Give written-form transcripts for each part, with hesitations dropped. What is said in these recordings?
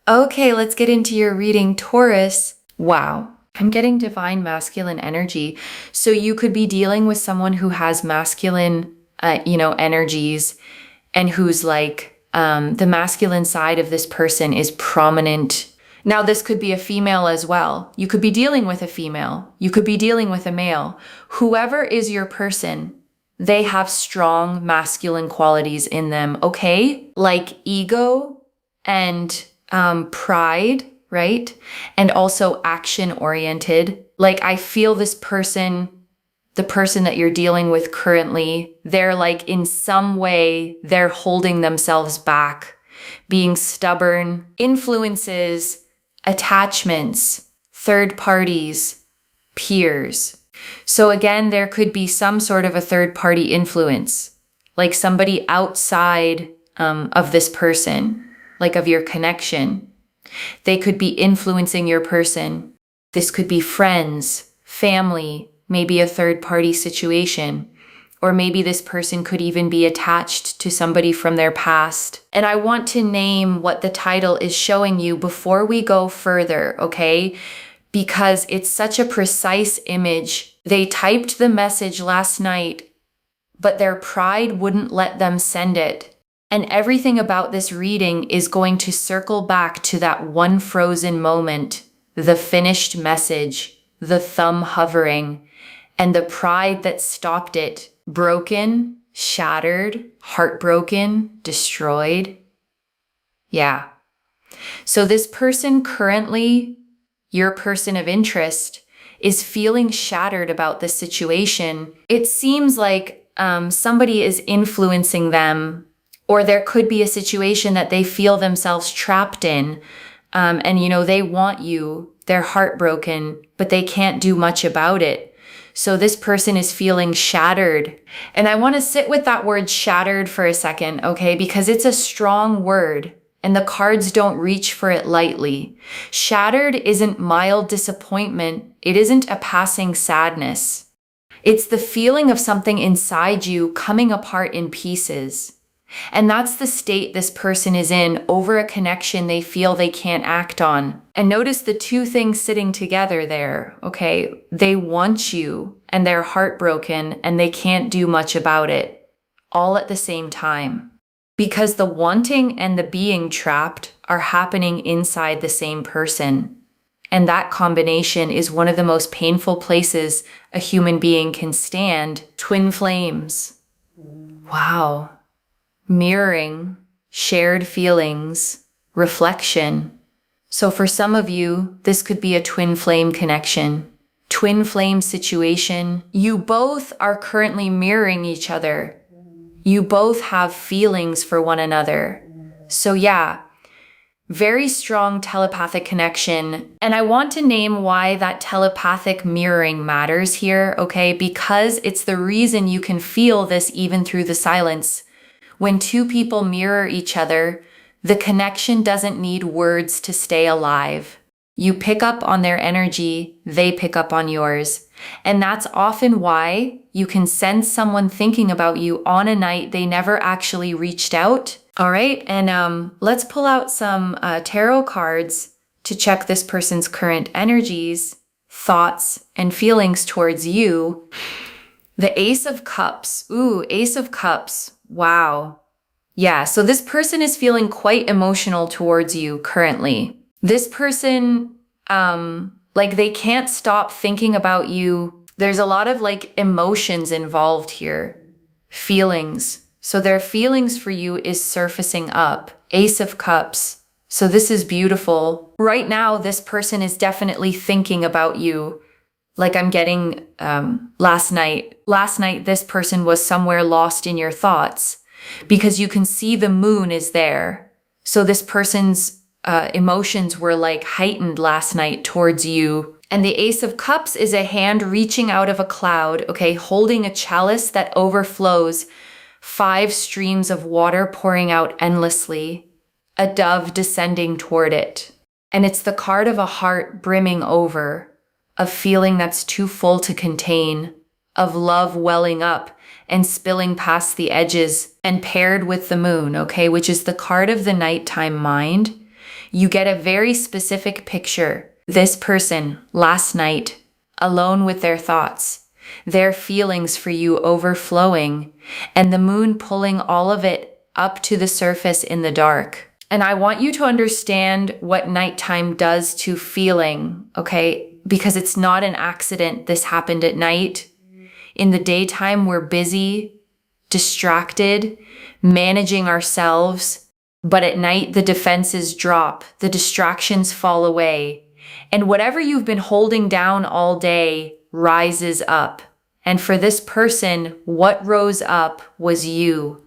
Okay, let's get into your reading, Taurus. Wow. I'm getting divine masculine energy. So you could be dealing with someone who has masculine, energies and who's like, the masculine side of this person is prominent. Now, this could be a female as well. You could be dealing with a female. You could be dealing with a male. Whoever is your person, they have strong masculine qualities in them, okay? Like ego and pride, right? And also action oriented. Like I feel this person, the person that you're dealing with currently, they're like in some way, they're holding themselves back, being stubborn, influences, attachments, third parties, peers. So again, there could be some sort of a third party influence, like somebody outside of this person, like of your connection. They could be influencing your person. This could be friends, family, maybe a third party situation, or maybe this person could even be attached to somebody from their past. And I want to name what the title is showing you before we go further, okay? Because it's such a precise image. They typed the message last night, but their pride wouldn't let them send it. And everything about this reading is going to circle back to that one frozen moment, the finished message, the thumb hovering, and the pride that stopped it. Broken, shattered, heartbroken, destroyed. Yeah. So this person currently, your person of interest, is feeling shattered about this situation. It seems like somebody is influencing them, or there could be a situation that they feel themselves trapped in. And they want you, they're heartbroken, but they can't do much about it. So this person is feeling shattered. And I want to sit with that word shattered for a second, okay? Because it's a strong word and the cards don't reach for it lightly. Shattered isn't mild disappointment. It isn't a passing sadness. It's the feeling of something inside you coming apart in pieces. And that's the state this person is in over a connection they feel they can't act on. And notice the two things sitting together there, okay? They want you and they're heartbroken and they can't do much about it, all at the same time. Because the wanting and the being trapped are happening inside the same person. And that combination is one of the most painful places a human being can stand. Twin flames. Wow. Mirroring, shared feelings, reflection. So for some of you, this could be a twin flame connection, twin flame situation. You both are currently mirroring each other. You both have feelings for one another. So yeah, very strong telepathic connection. And I want to name why that telepathic mirroring matters here, okay? Because it's the reason you can feel this even through the silence. When two people mirror each other, the connection doesn't need words to stay alive. You pick up on their energy, they pick up on yours. And that's often why you can sense someone thinking about you on a night they never actually reached out. All right, and let's pull out some tarot cards to check this person's current energies, thoughts, and feelings towards you. The Ace of Cups. Ooh, Ace of Cups. Wow. Yeah, so this person is feeling quite emotional towards you currently. This person, they can't stop thinking about you. There's a lot of emotions involved here. Feelings. So their feelings for you is surfacing up. Ace of Cups. So this is beautiful. Right now, this person is definitely thinking about you. Like I'm getting last night. Last night, this person was somewhere lost in your thoughts because you can see the moon is there. So this person's emotions were heightened last night towards you. And the Ace of Cups is a hand reaching out of a cloud, okay, holding a chalice that overflows, 5 streams of water pouring out endlessly, a dove descending toward it. And it's the card of a heart brimming over, of feeling that's too full to contain, of love welling up and spilling past the edges, and paired with the moon, okay, which is the card of the nighttime mind. You get a very specific picture. This person last night, alone with their thoughts, their feelings for you overflowing, and the moon pulling all of it up to the surface in the dark. And I want you to understand what nighttime does to feeling, okay? Because it's not an accident this happened at night. In the daytime, we're busy, distracted, managing ourselves. But at night, the defenses drop, the distractions fall away, and whatever you've been holding down all day rises up. And for this person, what rose up was you.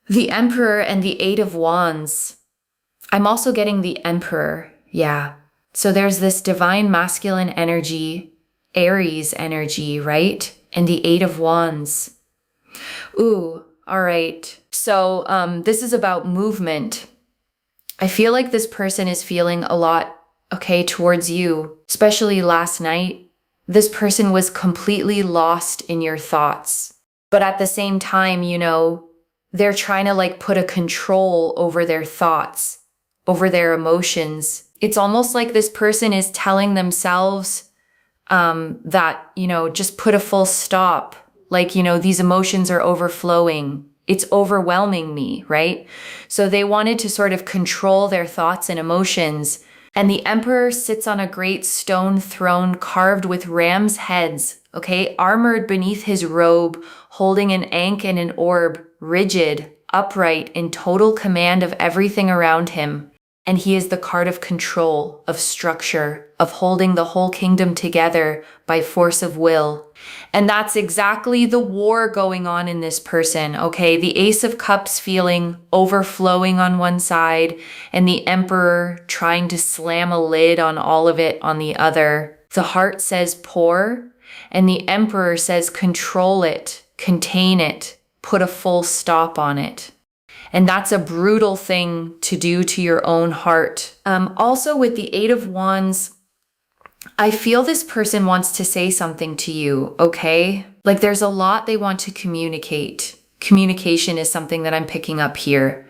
The Emperor and the Eight of Wands. I'm also getting the Emperor. Yeah. So there's this divine masculine energy, Aries energy, right? And the Eight of Wands. Ooh, all right. So this is about movement. I feel like this person is feeling a lot, okay, towards you, especially last night. This person was completely lost in your thoughts. But at the same time, you know, they're trying to like put a control over their thoughts, over their emotions. It's almost like this person is telling themselves that, you know, just put a full stop. Like, you know, these emotions are overflowing. It's overwhelming me, right? So they wanted to sort of control their thoughts and emotions. And the Emperor sits on a great stone throne carved with ram's heads, okay, armored beneath his robe, holding an ankh and an orb, rigid, upright, in total command of everything around him. And he is the card of control, of structure, of holding the whole kingdom together by force of will. And that's exactly the war going on in this person, okay? The Ace of Cups feeling overflowing on one side, and the Emperor trying to slam a lid on all of it on the other. The heart says pour, and the Emperor says control it, contain it, put a full stop on it. And that's a brutal thing to do to your own heart. Also with the Eight of Wands, I feel this person wants to say something to you, okay? Like there's a lot they want to communicate. Communication is something that I'm picking up here.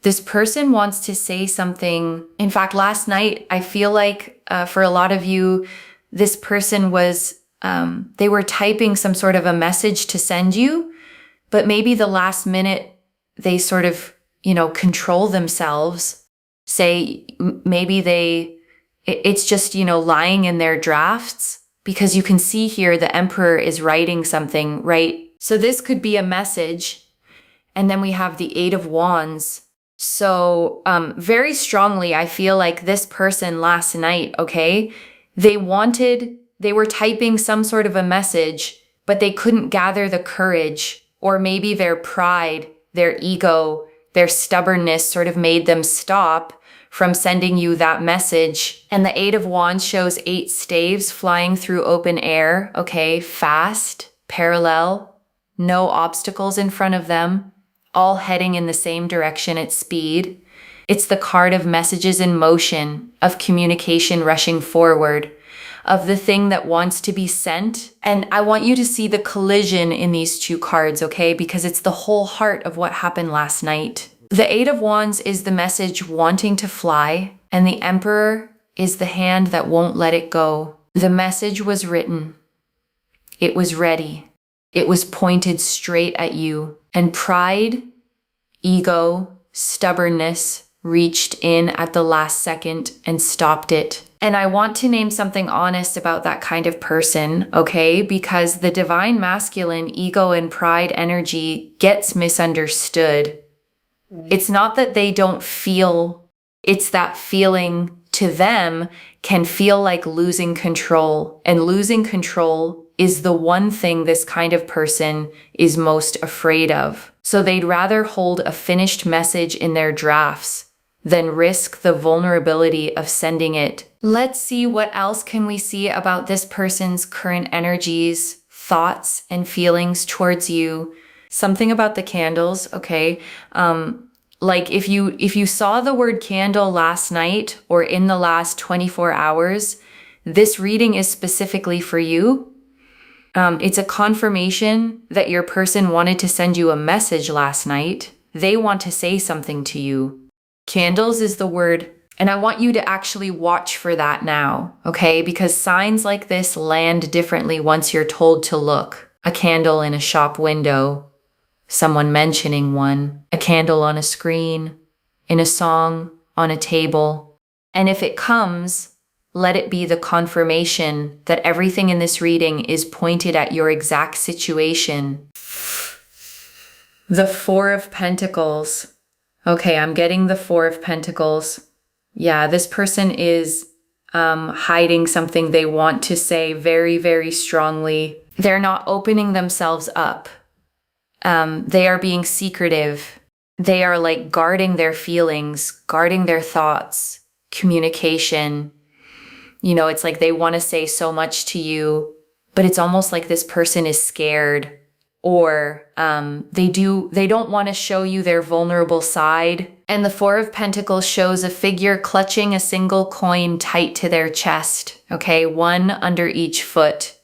This person wants to say something. In fact, last night, I feel like for a lot of you, this person was, they were typing some sort of a message to send you, but maybe the last minute, they sort of, you know, control themselves. Say maybe it's just, you know, lying in their drafts, because you can see here the Emperor is writing something, right? So this could be a message. And then we have the Eight of Wands. So very strongly, I feel like this person last night, okay, they were typing some sort of a message, but they couldn't gather the courage, or maybe their pride, their ego, their stubbornness sort of made them stop from sending you that message. And the Eight of Wands shows 8 staves flying through open air, okay, fast, parallel, no obstacles in front of them, all heading in the same direction at speed. It's the card of messages in motion, of communication rushing forward, of the thing that wants to be sent. And I want you to see the collision in these two cards, okay? Because it's the whole heart of what happened last night. The Eight of Wands is the message wanting to fly, and the Emperor is the hand that won't let it go. The message was written. It was ready. It was pointed straight at you. And pride, ego, stubbornness reached in at the last second and stopped it. And I want to name something honest about that kind of person, okay? Because the divine masculine ego and pride energy gets misunderstood. It's not that they don't feel, it's that feeling to them can feel like losing control. And losing control is the one thing this kind of person is most afraid of. So they'd rather hold a finished message in their drafts than risk the vulnerability of sending it. Let's see what else can we see about this person's current energies, thoughts, and feelings towards you. Something about the candles, okay? Like if you saw the word candle last night or in the last 24 hours, this reading is specifically for you. It's a confirmation that your person wanted to send you a message last night. They want to say something to you. Candles is the word. And I want you to actually watch for that now, okay? Because signs like this land differently once you're told to look. A candle in a shop window, someone mentioning one, a candle on a screen, in a song, on a table. And if it comes, let it be the confirmation that everything in this reading is pointed at your exact situation. The Four of Pentacles. Okay, I'm getting the Four of Pentacles. Yeah, this person is hiding something they want to say very, very strongly. They're not opening themselves up. They are being secretive. They are like guarding their feelings, guarding their thoughts, communication. You know, it's like they want to say so much to you, but it's almost like this person is scared, or they don't want to show you their vulnerable side. And the Four of Pentacles shows a figure clutching a single coin tight to their chest, okay, one under each foot.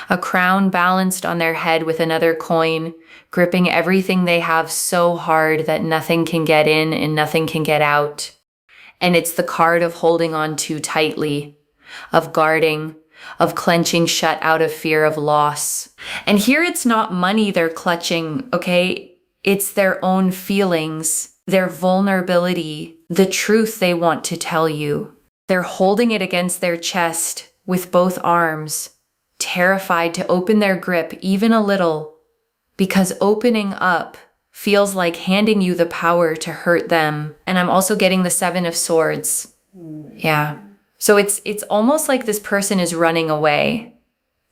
A crown balanced on their head with another coin, gripping everything they have so hard that nothing can get in and nothing can get out. And it's the card of holding on too tightly, of guarding, of clenching shut out of fear of loss. And here it's not money they're clutching, okay? It's their own feelings, their vulnerability, the truth they want to tell you. They're holding it against their chest with both arms, terrified to open their grip even a little, because opening up feels like handing you the power to hurt them. And I'm also getting the Seven of Swords. Yeah. So it's almost like this person is running away.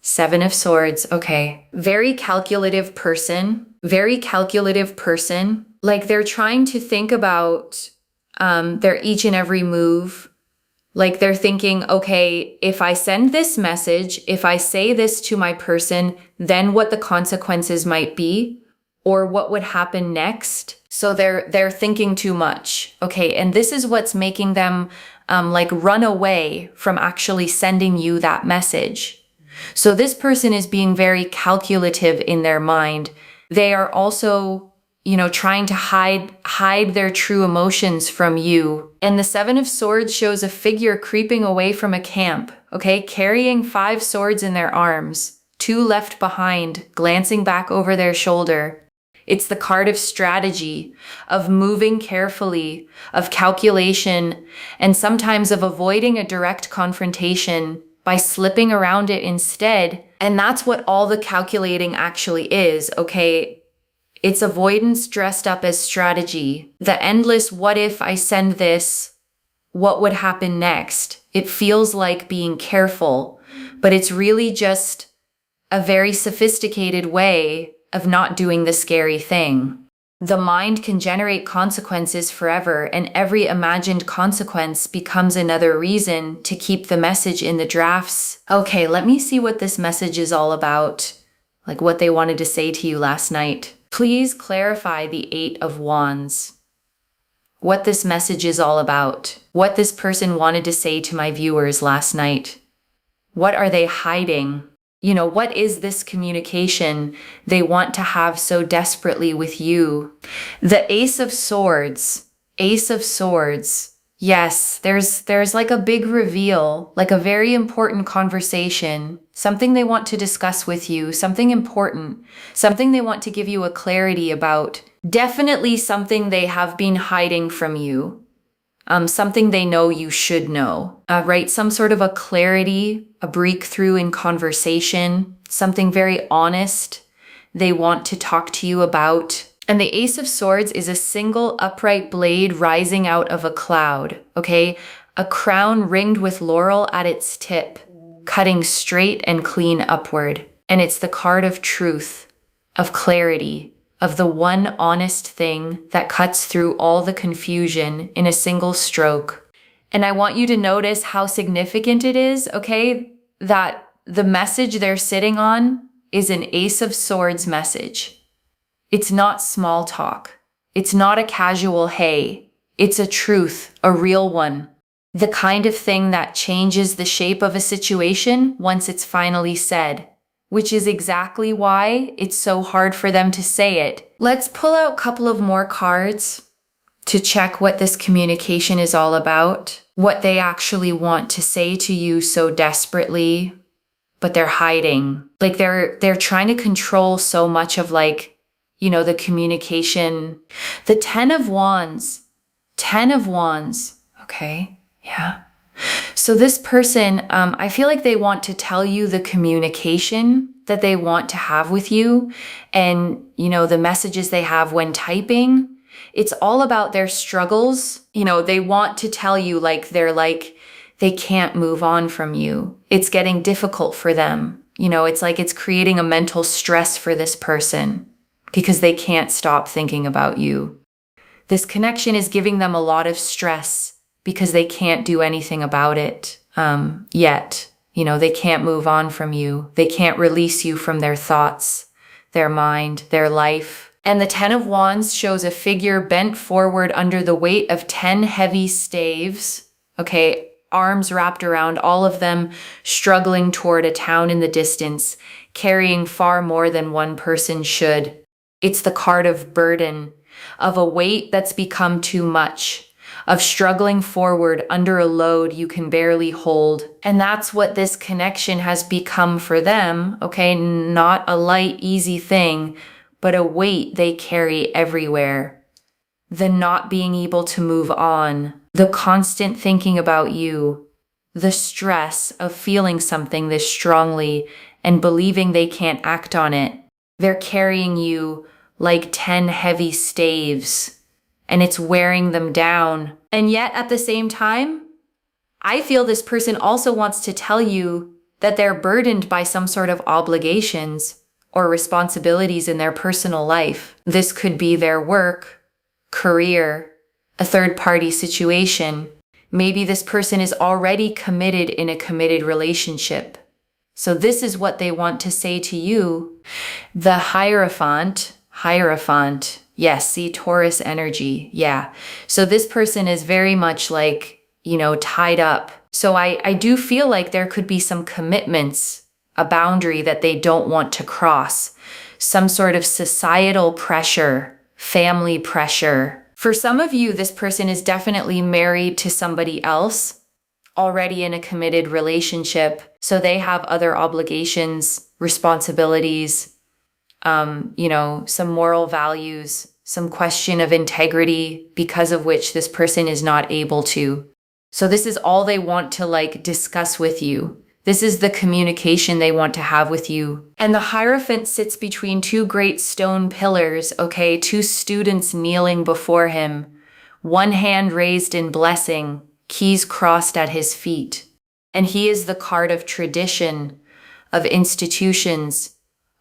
Seven of Swords. Okay. Very calculative person. Like they're trying to think about their each and every move. Like they're thinking, okay, if I send this message, if I say this to my person, then what the consequences might be, or what would happen next. So they're thinking too much. Okay. And this is what's making them like run away from actually sending you that message. So this person is being very calculative in their mind. They are also, trying to hide their true emotions from you. And the Seven of Swords shows a figure creeping away from a camp, okay, carrying 5 swords in their arms, 2 left behind, glancing back over their shoulder. It's the card of strategy, of moving carefully, of calculation, and sometimes of avoiding a direct confrontation by slipping around it instead. And that's what all the calculating actually is, okay? It's avoidance dressed up as strategy. The endless what if I send this, what would happen next? It feels like being careful, but it's really just a very sophisticated way of not doing the scary thing. The mind can generate consequences forever, and every imagined consequence becomes another reason to keep the message in the drafts. Okay, let me see what this message is all about, like what they wanted to say to you last night. Please clarify the 8 of Wands. What this message is all about. What this person wanted to say to my viewers last night. What are they hiding? What is this communication they want to have so desperately with you? The Ace of Swords. Ace of Swords. Yes, there's like a big reveal, like a very important conversation, something they want to discuss with you, something important, something they want to give you a clarity about. Definitely something they have been hiding from you. Something they know you should know, right? Some sort of a clarity, a breakthrough in conversation, something very honest they want to talk to you about. And the Ace of Swords is a single upright blade rising out of a cloud, okay? A crown ringed with laurel at its tip, cutting straight and clean upward. And it's the card of truth, of clarity, of the one honest thing that cuts through all the confusion in a single stroke. And I want you to notice how significant it is, okay, that the message they're sitting on is an Ace of Swords message. It's not small talk. It's not a casual hey. It's a truth, a real one. The kind of thing that changes the shape of a situation once it's finally said, which is exactly why it's so hard for them to say it. Let's pull out a couple of more cards to check what this communication is all about, what they actually want to say to you so desperately, but they're hiding. Like they're trying to control so much of like, you know, the communication. The 10 of Wands. 10 of Wands. Okay. Yeah. So this person, I feel like they want to tell you the communication that they want to have with you, and, you know, the messages they have when typing. It's all about their struggles. You know, they want to tell you like they can't move on from you. It's getting difficult for them. You know, it's like it's creating a mental stress for this person because they can't stop thinking about you. This connection is giving them a lot of stress because they can't do anything about it yet. You know, they can't move on from you. They can't release you from their thoughts, their mind, their life. And the 10 of Wands shows a figure bent forward under the weight of 10 heavy staves. Okay, arms wrapped around all of them, struggling toward a town in the distance, carrying far more than one person should. It's the card of burden, of a weight that's become too much, of struggling forward under a load you can barely hold. And that's what this connection has become for them, okay? Not a light, easy thing, but a weight they carry everywhere. The not being able to move on, the constant thinking about you, the stress of feeling something this strongly and believing they can't act on it. They're carrying you like 10 heavy staves, and it's wearing them down. And yet at the same time, I feel this person also wants to tell you that they're burdened by some sort of obligations or responsibilities in their personal life. This could be their work, career, a third-party situation. Maybe this person is already committed in a committed relationship. So this is what they want to say to you. The Hierophant. Yes, see, Taurus energy. Yeah. So this person is very much like, you know, tied up. So I do feel like there could be some commitments, a boundary that they don't want to cross, some sort of societal pressure, family pressure. For some of you, this person is definitely married to somebody else, already in a committed relationship. So they have other obligations, responsibilities, you know, some moral values, some question of integrity, because of which this person is not able to. So this is all they want to like discuss with you. This is the communication they want to have with you. And the Hierophant sits between two great stone pillars, okay? Two students kneeling before him, one hand raised in blessing, keys crossed at his feet. And he is the card of tradition, of institutions,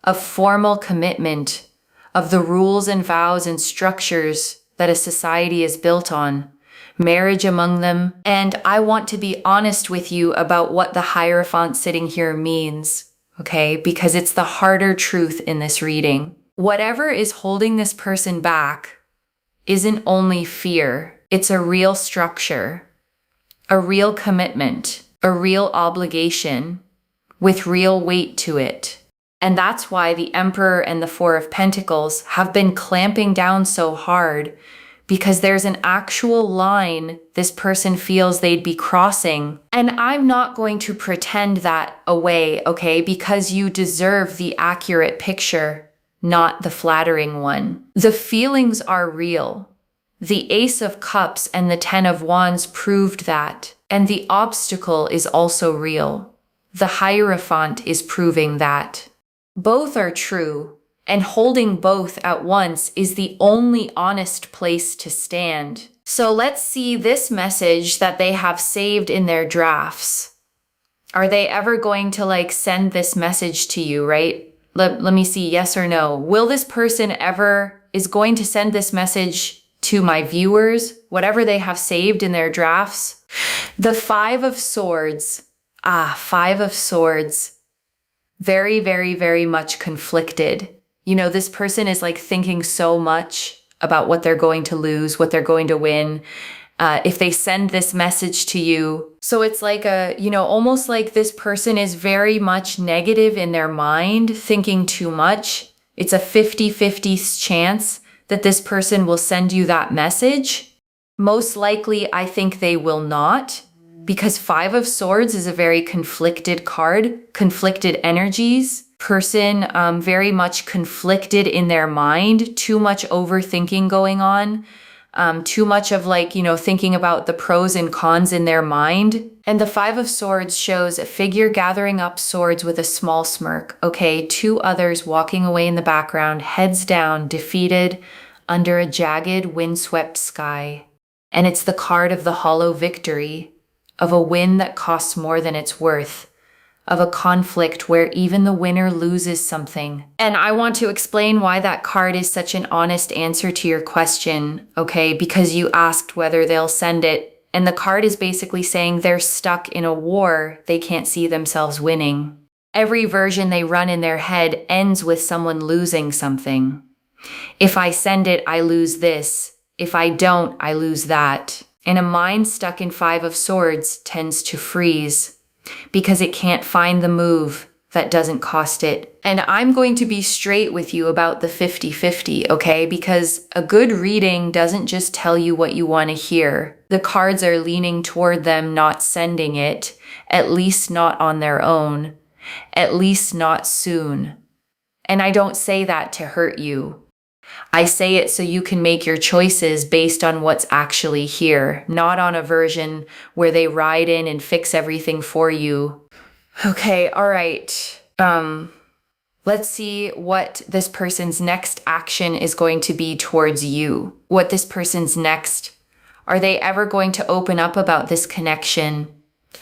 of formal commitment, of the rules and vows and structures that a society is built on, marriage among them. And I want to be honest with you about what the Hierophant sitting here means, okay? Because it's the harder truth in this reading. Whatever is holding this person back isn't only fear, it's a real structure, a real commitment, a real obligation with real weight to it. And that's why the Emperor and the Four of Pentacles have been clamping down so hard, because there's an actual line this person feels they'd be crossing. And I'm not going to pretend that away, okay? Because you deserve the accurate picture, not the flattering one. The feelings are real. The Ace of Cups and the 10 of Wands proved that. And the obstacle is also real. The Hierophant is proving that. Both are true, and holding both at once is the only honest place to stand. So let's see this message that they have saved in their drafts. Are they ever going to like send this message to you, right? Let me see, yes or no. Will this person ever is going to send this message to my viewers, whatever they have saved in their drafts? The Five of Swords. Five of Swords. Very, very, very much conflicted. You know, this person is like thinking so much about what they're going to lose, what they're going to win, if they send this message to you. So it's like almost like this person is very much negative in their mind, thinking too much. It's a 50-50 chance that this person will send you that message. Most likely, I think they will not, because Five of Swords is a very conflicted card, conflicted energies. Person very much conflicted in their mind, too much overthinking going on, too much of thinking about the pros and cons in their mind. And the Five of Swords shows a figure gathering up swords with a small smirk. Okay, two others walking away in the background, heads down, defeated under a jagged, windswept sky. And it's the card of the hollow victory, of a win that costs more than it's worth, of a conflict where even the winner loses something. And I want to explain why that card is such an honest answer to your question, okay? Because you asked whether they'll send it, and the card is basically saying they're stuck in a war they can't see themselves winning. Every version they run in their head ends with someone losing something. If I send it, I lose this. If I don't, I lose that. And a mind stuck in Five of Swords tends to freeze, because it can't find the move that doesn't cost it. And I'm going to be straight with you about the 50-50, okay? Because a good reading doesn't just tell you what you want to hear. The cards are leaning toward them not sending it, at least not on their own, at least not soon. And I don't say that to hurt you. I say it so you can make your choices based on what's actually here, not on a version where they ride in and fix everything for you. Okay, all right. Let's see what this person's next action is going to be towards you. What this person's next. Are they ever going to open up about this connection,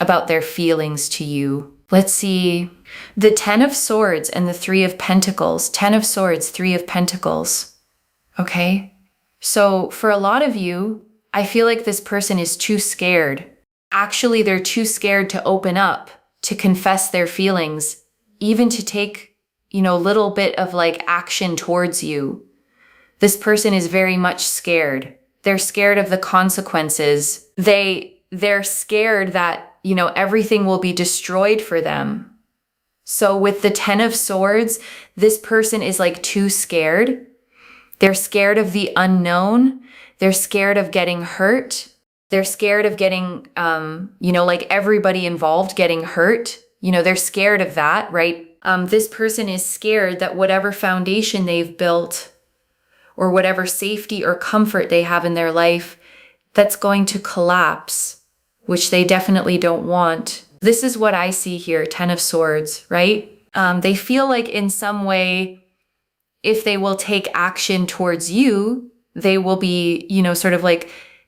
about their feelings to you? Let's see. The 10 of Swords and the 3 of Pentacles. 10 of Swords, 3 of Pentacles. Okay, so for a lot of you, I feel like this person is too scared. Actually, they're too scared to open up, to confess their feelings, even to take, a little bit of action towards you. This person is very much scared. They're scared of the consequences. They're scared that, everything will be destroyed for them. So with the 10 of Swords, this person is too scared. They're scared of the unknown. They're scared of getting hurt. They're scared of getting, everybody involved getting hurt. They're scared of that, right? This person is scared that whatever foundation they've built or whatever safety or comfort they have in their life, that's going to collapse, which they definitely don't want. This is what I see here, 10 of Swords, right? They feel like in some way, if they will take action towards you, they will be,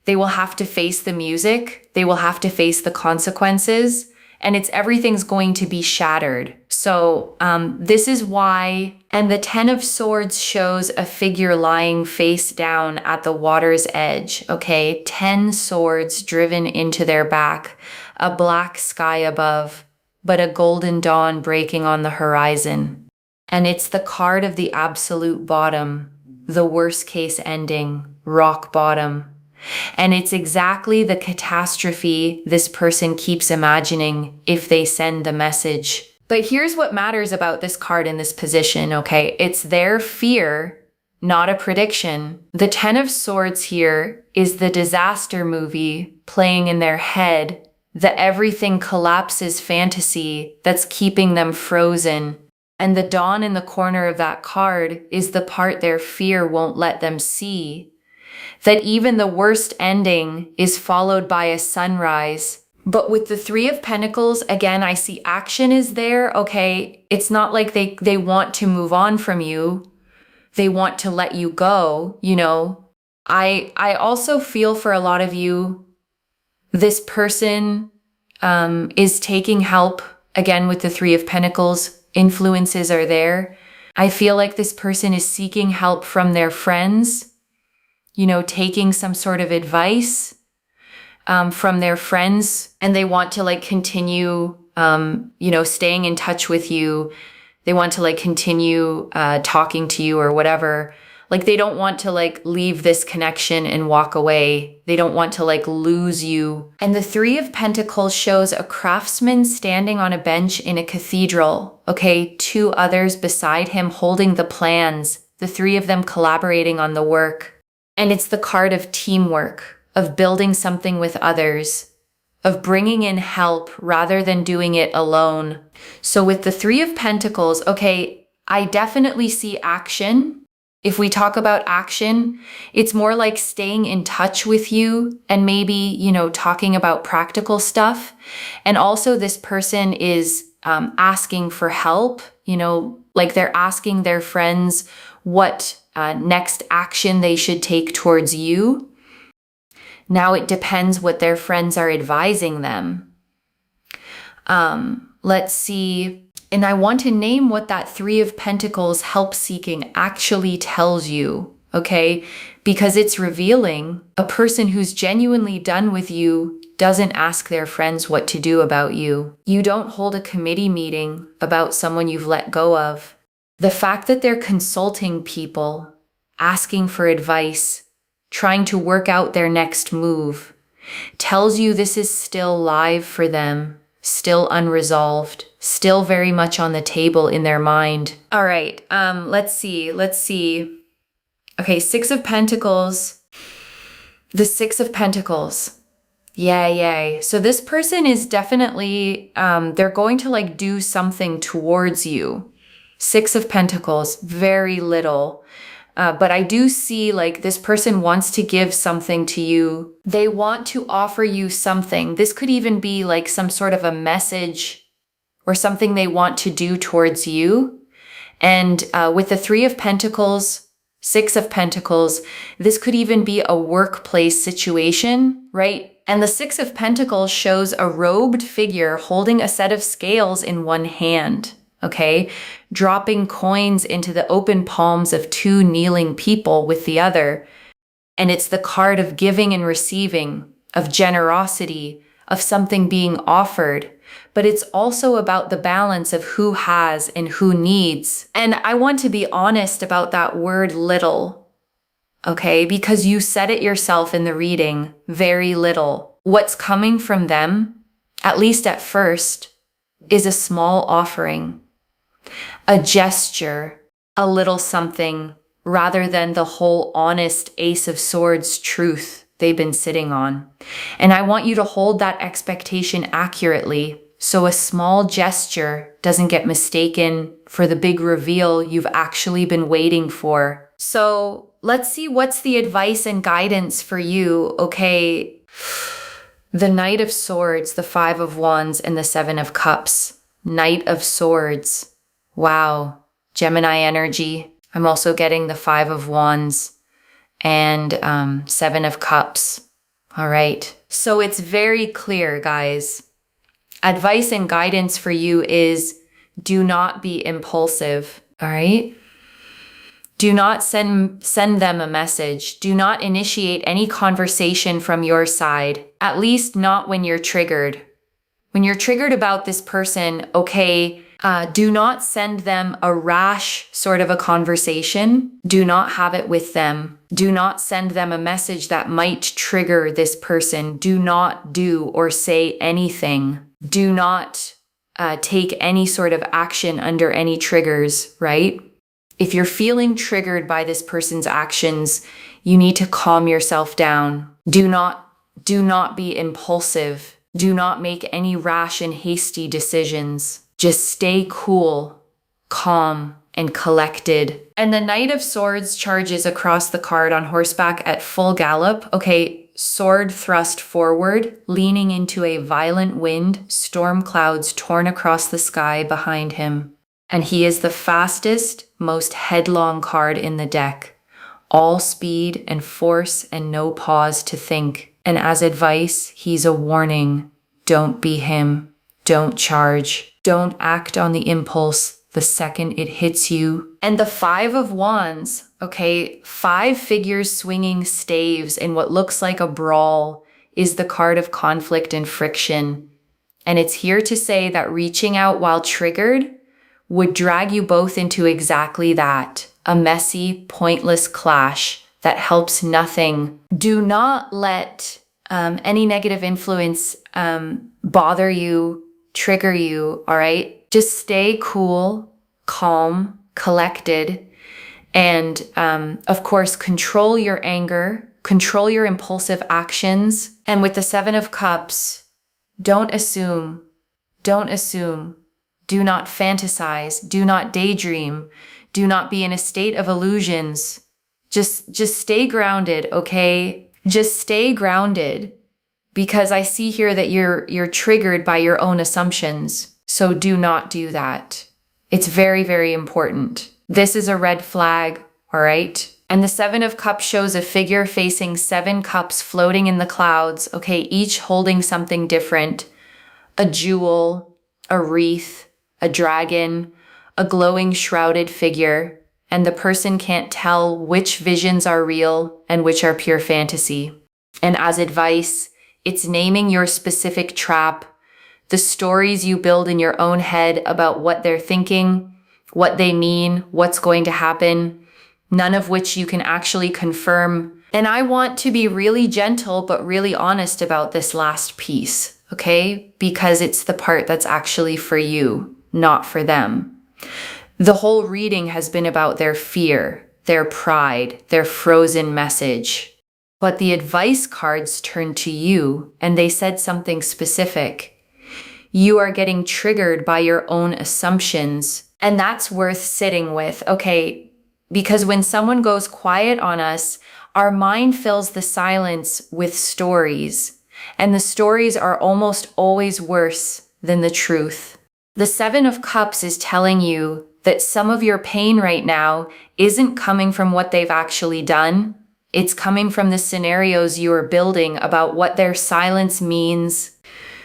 they will have to face the music. They will have to face the consequences, and everything's going to be shattered. So this is why, and the 10 of Swords shows a figure lying face down at the water's edge, okay? 10 swords driven into their back, a black sky above, but a golden dawn breaking on the horizon. And it's the card of the absolute bottom, the worst case ending, rock bottom. And it's exactly the catastrophe this person keeps imagining if they send the message. But here's what matters about this card in this position, okay? It's their fear, not a prediction. The 10 of Swords here is the disaster movie playing in their head, the everything collapses fantasy that's keeping them frozen. And the dawn in the corner of that card is the part their fear won't let them see. That even the worst ending is followed by a sunrise. But with the 3 of Pentacles, again, I see action is there, okay? It's not like they want to move on from you. They want to let you go, I also feel for a lot of you, this person is taking help, again, with the 3 of Pentacles. Influences are there. I feel like this person is seeking help from their friends, taking some sort of advice from their friends, and they want to continue, staying in touch with you. They want to continue talking to you or whatever. They don't want to leave this connection and walk away. They don't want to lose you. And the 3 of Pentacles shows a craftsman standing on a bench in a cathedral. Okay, 2 others beside him holding the plans, the 3 of them collaborating on the work. And it's the card of teamwork, of building something with others, of bringing in help rather than doing it alone. So with the Three of Pentacles, okay, I definitely see action. If we talk about action, it's more like staying in touch with you and maybe, talking about practical stuff. And also this person is asking for help, like they're asking their friends what next action they should take towards you. Now it depends what their friends are advising them. Let's see. And I want to name what that Three of Pentacles help seeking actually tells you, okay? Because it's revealing a person who's genuinely done with you doesn't ask their friends what to do about you. You don't hold a committee meeting about someone you've let go of. The fact that they're consulting people, asking for advice, trying to work out their next move, tells you this is still live for them, still unresolved, still very much on the table in their mind. All right, let's see. Okay, Six of Pentacles. The Six of Pentacles. Yay. So this person is definitely, they're going to do something towards you. Six of Pentacles, very little. But I do see this person wants to give something to you. They want to offer you something. This could even be some sort of a message or something they want to do towards you. And with the Three of Pentacles, Six of Pentacles, this could even be a workplace situation, right? And the Six of Pentacles shows a robed figure holding a set of scales in one hand. Okay, dropping coins into the open palms of two kneeling people with the other. And it's the card of giving and receiving, of generosity, of something being offered. But it's also about the balance of who has and who needs. And I want to be honest about that word little, okay? Because you said it yourself in the reading, very little. What's coming from them, at least at first, is a small offering. A gesture, a little something, rather than the whole honest Ace of Swords truth they've been sitting on. And I want you to hold that expectation accurately so a small gesture doesn't get mistaken for the big reveal you've actually been waiting for. So let's see what's the advice and guidance for you, okay? The Knight of Swords, the Five of Wands, and the Seven of Cups. Knight of Swords. Wow, Gemini energy. I'm also getting the Five of Wands and Seven of Cups. All right, so it's very clear, guys. Advice and guidance for you is do not be impulsive, all right? Do not send them a message. Do not initiate any conversation from your side, at least not when you're triggered. When you're triggered about this person, okay, do not send them a rash sort of a conversation. Do not have it with them. Do not send them a message that might trigger this person. Do not do or say anything. Do not take any sort of action under any triggers, right? If you're feeling triggered by this person's actions, you need to calm yourself down. Do not be impulsive. Do not make any rash and hasty decisions. Just stay cool, calm, and collected. And the Knight of Swords charges across the card on horseback at full gallop. Okay, sword thrust forward, leaning into a violent wind, storm clouds torn across the sky behind him. And he is the fastest, most headlong card in the deck. All speed and force and no pause to think. And as advice, he's a warning. Don't be him. Don't charge. Don't act on the impulse the second it hits you. And the Five of Wands, okay, 5 figures swinging staves in what looks like a brawl is the card of conflict and friction. And it's here to say that reaching out while triggered would drag you both into exactly that, a messy, pointless clash that helps nothing. Do not let any negative influence bother you, trigger you, all right? Just stay cool, calm, collected, and of course, control your anger, control your impulsive actions. And with the Seven of Cups, don't assume. Don't assume. Do not fantasize. Do not daydream. Do not be in a state of illusions. Just stay grounded, okay? Just stay grounded, because I see here that you're triggered by your own assumptions. So do not do that. It's very, very important. This is a red flag, all right? And the Seven of Cups shows a figure facing 7 cups floating in the clouds, okay, each holding something different. A jewel, a wreath, a dragon, a glowing shrouded figure, and the person can't tell which visions are real and which are pure fantasy. And as advice, it's naming your specific trap, the stories you build in your own head about what they're thinking, what they mean, what's going to happen, none of which you can actually confirm. And I want to be really gentle but really honest about this last piece, okay? Because it's the part that's actually for you, not for them. The whole reading has been about their fear, their pride, their frozen message. But the advice cards turned to you and they said something specific. You are getting triggered by your own assumptions, and that's worth sitting with, okay? Because when someone goes quiet on us, our mind fills the silence with stories, and the stories are almost always worse than the truth. The Seven of Cups is telling you that some of your pain right now isn't coming from what they've actually done. It's coming from the scenarios you are building about what their silence means.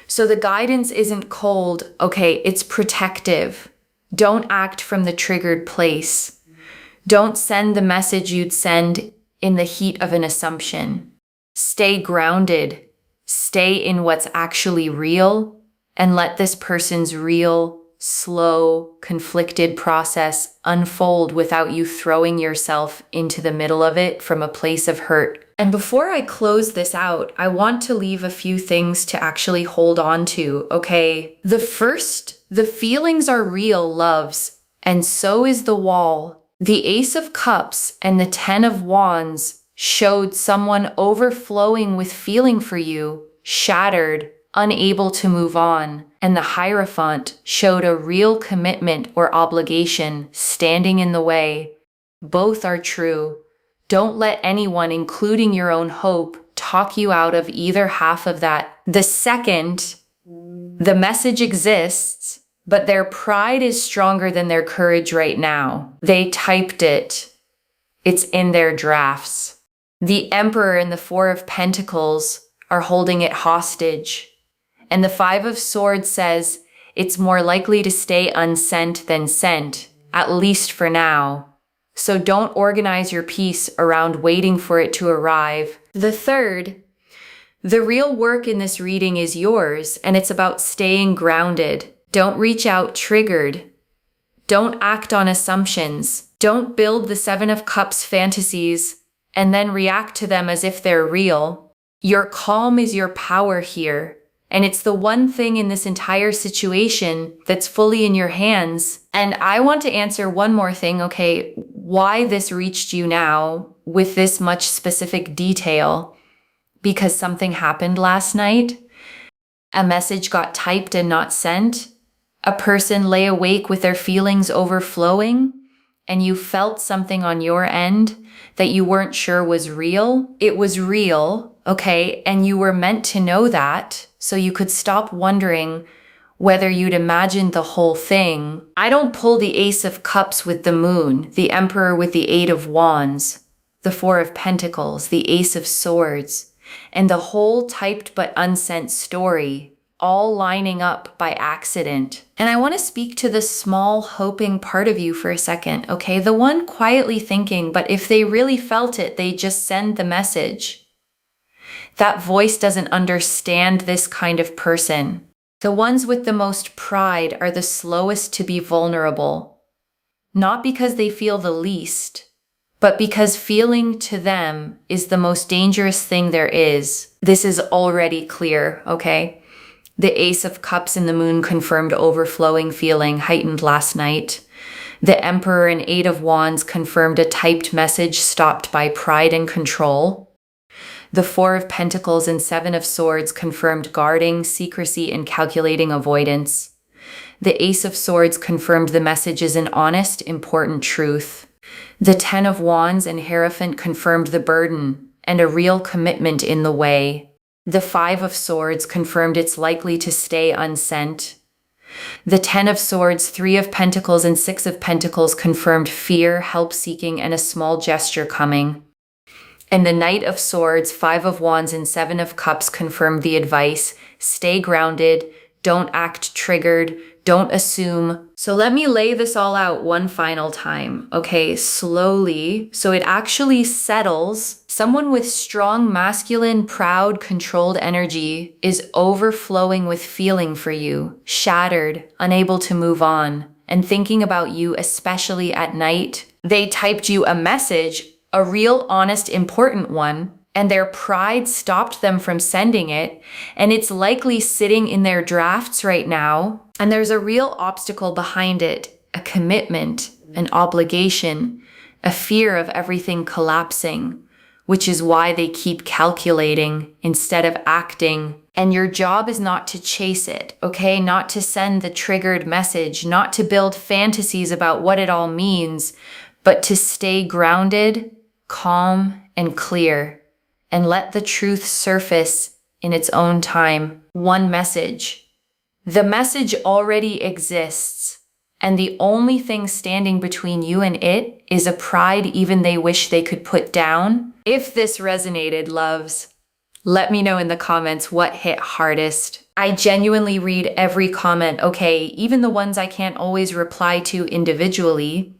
So the guidance isn't cold, okay, it's protective. Don't act from the triggered place. Don't send the message you'd send in the heat of an assumption. Stay grounded. Stay in what's actually real, and let this person's real, slow, conflicted process unfold without you throwing yourself into the middle of it from a place of hurt. And before I close this out, I want to leave a few things to actually hold on to, okay? The first, the feelings are real, loves, and so is the wall. The Ace of Cups and the 10 of Wands showed someone overflowing with feeling for you, shattered, unable to move on. And the Hierophant showed a real commitment or obligation standing in the way. Both are true. Don't let anyone, including your own hope, talk you out of either half of that. The second, the message exists, but their pride is stronger than their courage right now. They typed it. It's in their drafts. The Emperor and the 4 of Pentacles are holding it hostage. And the 5 of Swords says it's more likely to stay unsent than sent, at least for now. So don't organize your peace around waiting for it to arrive. The third, the real work in this reading is yours, and it's about staying grounded. Don't reach out triggered. Don't act on assumptions. Don't build the 7 of Cups fantasies and then react to them as if they're real. Your calm is your power here. And it's the one thing in this entire situation that's fully in your hands. And I want to answer one more thing, okay? Why this reached you now with this much specific detail? Because something happened last night. A message got typed and not sent. A person lay awake with their feelings overflowing, and you felt something on your end that you weren't sure was real. It was real, okay? And you were meant to know that, so you could stop wondering whether you'd imagined the whole thing. I don't pull the Ace of Cups with the Moon, the Emperor with the 8 of Wands, the 4 of Pentacles, the Ace of Swords, and the whole typed but unsent story, all lining up by accident. And I want to speak to the small hoping part of you for a second, okay? The one quietly thinking, but if they really felt it, they just send the message. That voice doesn't understand this kind of person. The ones with the most pride are the slowest to be vulnerable, not because they feel the least, but because feeling to them is the most dangerous thing there is. This is already clear, okay? The Ace of Cups and the Moon confirmed overflowing feeling heightened last night. The Emperor and 8 of Wands confirmed a typed message stopped by pride and control. The Four of Pentacles and Seven of Swords confirmed guarding, secrecy, and calculating avoidance. The Ace of Swords confirmed the message is an honest, important truth. The Ten of Wands and Hierophant confirmed the burden and a real commitment in the way. The Five of Swords confirmed it's likely to stay unsent. The Ten of Swords, Three of Pentacles, and Six of Pentacles confirmed fear, help-seeking, and a small gesture coming. And the Knight of Swords, Five of Wands, and Seven of Cups confirmed the advice: stay grounded, don't act triggered, don't assume. So let me lay this all out one final time, okay, slowly, so it actually settles. Someone with strong, masculine, proud, controlled energy is overflowing with feeling for you, shattered, unable to move on, and thinking about you, especially at night. They typed you a message, a real, honest, important one, and their pride stopped them from sending it, and it's likely sitting in their drafts right now, and there's a real obstacle behind it, a commitment, an obligation, a fear of everything collapsing, which is why they keep calculating instead of acting. And your job is not to chase it, okay? Not to send the triggered message, not to build fantasies about what it all means, but to stay grounded, calm, and clear, and let the truth surface in its own time. One message. The message already exists, and the only thing standing between you and it is a pride even they wish they could put down. If this resonated, loves, let me know in the comments what hit hardest. I genuinely read every comment, okay, even the ones I can't always reply to individually.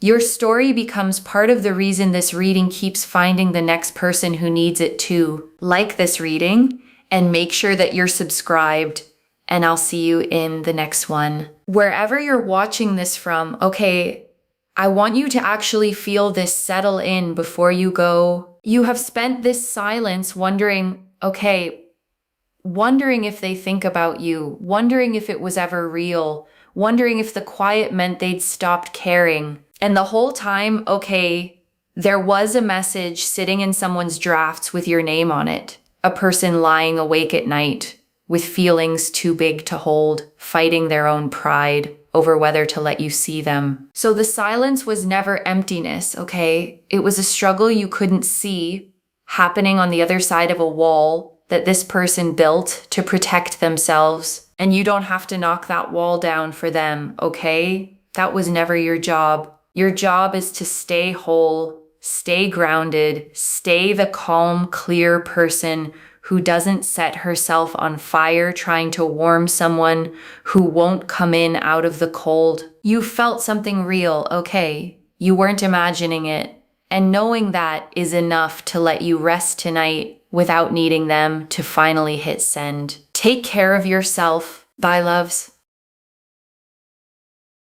Your story becomes part of the reason this reading keeps finding the next person who needs it too. Like this reading and make sure that you're subscribed, and I'll see you in the next one. Wherever you're watching this from, okay, I want you to actually feel this settle in before you go. You have spent this silence wondering, okay, wondering if they think about you, wondering if it was ever real, wondering if the quiet meant they'd stopped caring. And the whole time, okay, there was a message sitting in someone's drafts with your name on it. A person lying awake at night with feelings too big to hold, fighting their own pride over whether to let you see them. So the silence was never emptiness, okay? It was a struggle you couldn't see happening on the other side of a wall that this person built to protect themselves. And you don't have to knock that wall down for them, okay? That was never your job. Your job is to stay whole, stay grounded, stay the calm, clear person who doesn't set herself on fire trying to warm someone who won't come in out of the cold. You felt something real, okay? You weren't imagining it. And knowing that is enough to let you rest tonight without needing them to finally hit send. Take care of yourself. Bye, loves.